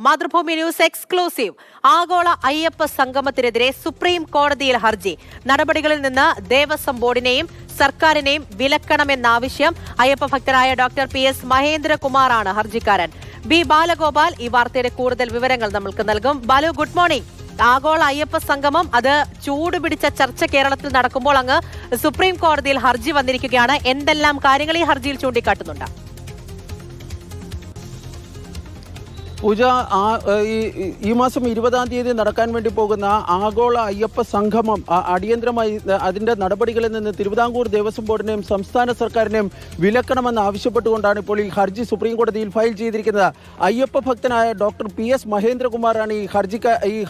Mathrubhumi news exclusive. ആഗോള Ayyappa സംഗമത്തിനെതിരെ supreme കോടതിയിൽ ഹർജി. നടപടികളിൽ നിന്ന് ദേവസ്വം ബോർഡിനെയും സർക്കാരിനെയും വിലക്കണമെന്നാവശ്യം. അയ്യപ്പ ഭക്തരായ ഡോക്ടർ PS മഹേന്ദ്രകുമാറാണ് ഹർജിക്കാരൻ. ബി ബാലഗോപാൽ ഈ വാർത്തയുടെ കൂടുതൽ വിവരങ്ങൾ നമ്മൾക്ക് നൽകും. Balu, good morning. ആഗോള അയ്യപ്പ സംഗമം അത് ചൂടുപിടിച്ച ചർച്ച കേരളത്തിൽ നടക്കുമ്പോൾ അങ്ങ് സുപ്രീം കോടതിയിൽ ഹർജി വന്നിരിക്കുകയാണ്. എന്തെല്ലാം കാര്യങ്ങൾ ഈ ഹർജിയിൽ ചൂണ്ടിക്കാട്ടുന്നുണ്ട്? പൂജ, ഈ മാസം 20-ാം തീയതി നടക്കാൻ വേണ്ടി പോകുന്ന ആഗോള അയ്യപ്പ സംഗമം അടിയന്തരമായി അതിൻ്റെ നടപടികളിൽ നിന്ന് തിരുവിതാംകൂർ ദേവസ്വം ബോർഡിനെയും സംസ്ഥാന സർക്കാരിനെയും വിലക്കണമെന്ന് ആവശ്യപ്പെട്ടുകൊണ്ടാണ് ഇപ്പോൾ ഈ ഹർജി സുപ്രീം കോടതിയിൽ ഫയൽ ചെയ്തിരിക്കുന്നത്. അയ്യപ്പ ഭക്തനായ ഡോക്ടർ PS മഹേന്ദ്രകുമാറാണ് ഈ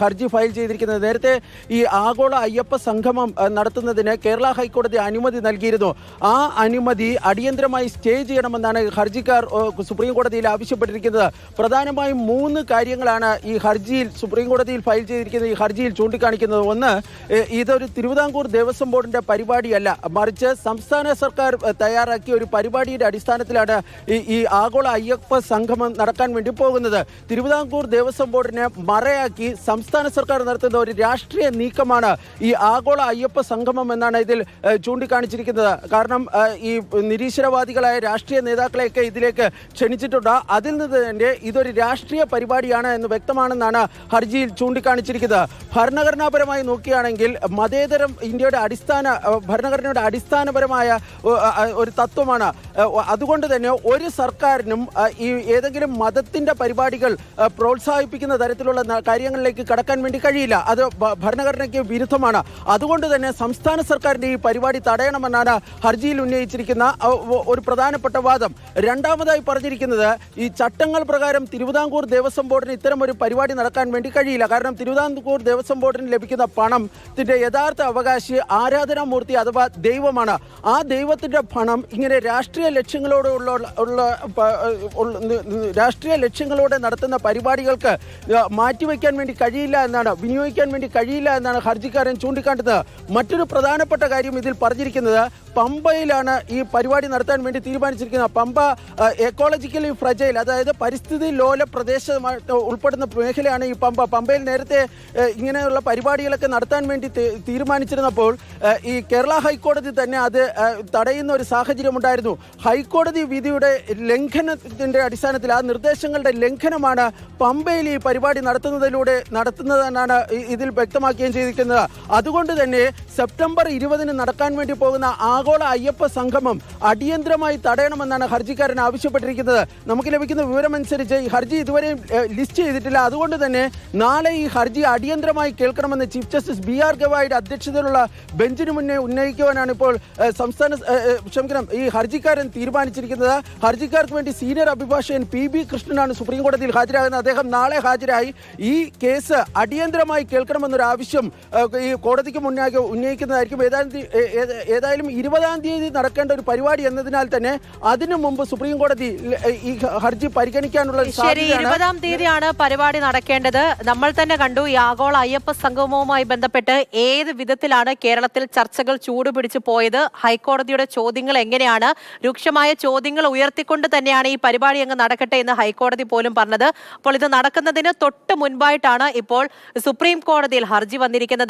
ഹർജി ഫയൽ ചെയ്തിരിക്കുന്നത്. നേരത്തെ ഈ ആഗോള അയ്യപ്പ സംഗമം നടത്തുന്നതിന് കേരള ഹൈക്കോടതി അനുമതി നൽകിയിരുന്നു. ആ അനുമതി അടിയന്തരമായി സ്റ്റേ ചെയ്യണമെന്നാണ് ഹർജിക്കാർ സുപ്രീം കോടതിയിൽ ആവശ്യപ്പെട്ടിരിക്കുന്നത്. പ്രധാനമായും 3 കാര്യങ്ങളാണ് ഈ ഹർജിയിൽ സുപ്രീം കോടതിയിൽ ഫയൽ ചെയ്തിരിക്കുന്ന ഈ ഹർജിയിൽ ചൂണ്ടിക്കാണിക്കുന്നത്. ഒന്ന്, ഇതൊരു തിരുവിതാംകൂർ ദേവസ്വം ബോർഡിന്റെ പരിപാടിയല്ല, മറിച്ച് സംസ്ഥാന സർക്കാർ തയ്യാറാക്കിയ ഒരു പരിപാടിയുടെ അടിസ്ഥാനത്തിലാണ് ഈ ആഗോള അയ്യപ്പ സംഗമം നടക്കാൻ വേണ്ടി പോകുന്നത്. തിരുവിതാംകൂർ ദേവസ്വം ബോർഡിനെ മറയാക്കി സംസ്ഥാന സർക്കാർ നടത്തുന്ന ഒരു രാഷ്ട്രീയ നീക്കമാണ് ഈ ആഗോള അയ്യപ്പ സംഗമം എന്നാണ് ഇതിൽ ചൂണ്ടിക്കാണിച്ചിരിക്കുന്നത്. കാരണം ഈ നിരീശ്വരവാദികളായ രാഷ്ട്രീയ നേതാക്കളെയൊക്കെ ഇതിലേക്ക് ക്ഷണിച്ചിട്ടുണ്ട്. അതിൽ നിന്ന് തന്നെ ഇതൊരു രാഷ്ട്രീയ പരിപാടിയാണ് എന്ന് വ്യക്തമാണെന്നാണ് ഹർജിയിൽ ചൂണ്ടിക്കാണിച്ചിരിക്കുന്നത്. ഭരണഘടനാപരമായി നോക്കുകയാണെങ്കിൽ മതേതരം ഇന്ത്യയുടെ ഭരണഘടനയുടെ അടിസ്ഥാനപരമായ ഒരു തത്വമാണ്. അതുകൊണ്ട് തന്നെ ഒരു സർക്കാരിനും ഈ ഏതെങ്കിലും മതത്തിൻ്റെ പരിപാടികൾ പ്രോത്സാഹിപ്പിക്കുന്ന തരത്തിലുള്ള കാര്യങ്ങളിലേക്ക് കടക്കാൻ വേണ്ടി കഴിയില്ല. അത് ഭരണഘടനയ്ക്ക് വിരുദ്ധമാണ്. അതുകൊണ്ട് തന്നെ സംസ്ഥാന സർക്കാരിൻ്റെ ഈ പരിപാടി തടയണമെന്നാണ് ഹർജിയിൽ ഉന്നയിച്ചിരിക്കുന്ന ഒരു പ്രധാനപ്പെട്ട വാദം. രണ്ടാമതായി പറഞ്ഞിരിക്കുന്നത്, ഈ ചട്ടങ്ങൾ പ്രകാരം തിരുവിതാംകൂർ ദേവസ്വം ബോർഡിന് ഇത്തരം ഒരു പരിപാടി നടക്കാൻ വേണ്ടി കഴിയില്ല. കാരണം തിരുവിതാംകൂർ ദേവസ്വം ബോർഡിന് ലഭിക്കുന്ന പണത്തിന്റെ യഥാർത്ഥ അവകാശി ആരാധനാമൂർത്തി അഥവാ ദൈവമാണ്. ആ ദൈവത്തിന്റെ പണം ഇങ്ങനെ രാഷ്ട്രീയ ലക്ഷ്യങ്ങളോടെ നടത്തുന്ന പരിപാടികൾക്ക് മാറ്റിവെക്കാൻ വേണ്ടി കഴിയില്ല എന്നാണ്, വിനിയോഗിക്കാൻ വേണ്ടി കഴിയില്ല എന്നാണ് ഹർജിക്കാരൻ ചൂണ്ടിക്കാട്ടുന്നത്. മറ്റൊരു പ്രധാനപ്പെട്ട കാര്യം ഇതിൽ പറഞ്ഞിരിക്കുന്നത്, പമ്പയിലാണ് ഈ പരിപാടി നടത്താൻ വേണ്ടി തീരുമാനിച്ചിരിക്കുന്നത്. പമ്പ എക്കോളജിക്കലി ഫ്രജൈൽ, അതായത് പരിസ്ഥിതി ലോല പ്രദേശമായിട്ട് ഉൾപ്പെടുന്ന മേഖലയാണ് ഈ പമ്പയിൽ നേരത്തെ ഇങ്ങനെയുള്ള പരിപാടികളൊക്കെ നടത്താൻ വേണ്ടി തീരുമാനിച്ചിരുന്നപ്പോൾ ഈ കേരള ഹൈക്കോടതി തന്നെ അത് തടയുന്ന ഒരു സാഹചര്യം ഉണ്ടായിരുന്നു. ഹൈക്കോടതി വിധിയുടെ ലംഘനത്തിന്റെ അടിസ്ഥാനത്തിൽ, ആ നിർദ്ദേശങ്ങളുടെ ലംഘനമാണ് പമ്പയിൽ ഈ പരിപാടി നടത്തുന്നതെന്നാണ് ഇതിൽ വ്യക്തമാക്കുകയും ചെയ്തിരിക്കുന്നത്. അതുകൊണ്ട് തന്നെ സെപ്റ്റംബർ 20-ന് നടക്കാൻ വേണ്ടി പോകുന്ന ആഗോള അയ്യപ്പ സംഗമം അടിയന്തരമായി തടയണമെന്നാണ് ഹർജിക്കാരൻ ആവശ്യപ്പെട്ടിരിക്കുന്നത്. നമുക്ക് ലഭിക്കുന്ന വിവരമനുസരിച്ച് ഈ ഹർജി ഇതുവരെയും ലിസ്റ്റ് ചെയ്തിട്ടില്ല. അതുകൊണ്ട് തന്നെ നാളെ ഈ ഹർജി അടിയന്തരമായി കേൾക്കണമെന്ന് ചീഫ് ജസ്റ്റിസ് BR ഗവായിയുടെ അധ്യക്ഷതയിലുള്ള ബെഞ്ചിന് മുന്നേ ഉന്നയിക്കുവാനാണ് ഇപ്പോൾ ഈ ഹർജിക്കാരൻ തീരുമാനിച്ചിരിക്കുന്നത്. ഹർജിക്കാർക്ക് വേണ്ടി സീനിയർ അഭിഭാഷകൻ PB കൃഷ്ണനാണ് സുപ്രീം കോടതിയിൽ ഹാജരാകുന്നത്. അദ്ദേഹം നാളെ ഹാജരായി ഈ കേസ് അടിയന്തരമായി കേൾക്കണമെന്നൊരു ആവശ്യം ഈ കോടതിക്ക് മുന്നാകെ ഉന്നയിക്കുന്നതായിരിക്കും. ഏതായാലും 20-ാം തീയതി നടക്കേണ്ട ഒരു പരിപാടി എന്നതിനാൽ തന്നെ അതിനു മുമ്പ് സുപ്രീം കോടതി ഈ ഹർജി പരിഗണിക്കാനുള്ള 20-ാം തീയതിയാണ് പരിപാടി നടക്കേണ്ടത്. നമ്മൾ തന്നെ കണ്ടു ഈ ആഗോള അയ്യപ്പ സംഗമവുമായി ബന്ധപ്പെട്ട് ഏത് വിധത്തിലാണ് കേരളത്തിൽ ചർച്ചകൾ ചൂടുപിടിച്ചു പോയത്. ഹൈക്കോടതിയുടെ ചോദ്യങ്ങൾ എങ്ങനെയാണ്, രൂക്ഷമായ ചോദ്യങ്ങൾ ഉയർത്തിക്കൊണ്ട് തന്നെയാണ് ഈ പരിപാടി അങ്ങ് നടക്കട്ടെ എന്ന് ഹൈക്കോടതി പോലും പറഞ്ഞത്. അപ്പോൾ ഇത് നടക്കുന്നതിന് തൊട്ട് മുൻപായിട്ടാണ് ഇപ്പോൾ സുപ്രീം കോടതിയിൽ ഹർജി വന്നിരിക്കുന്നത്.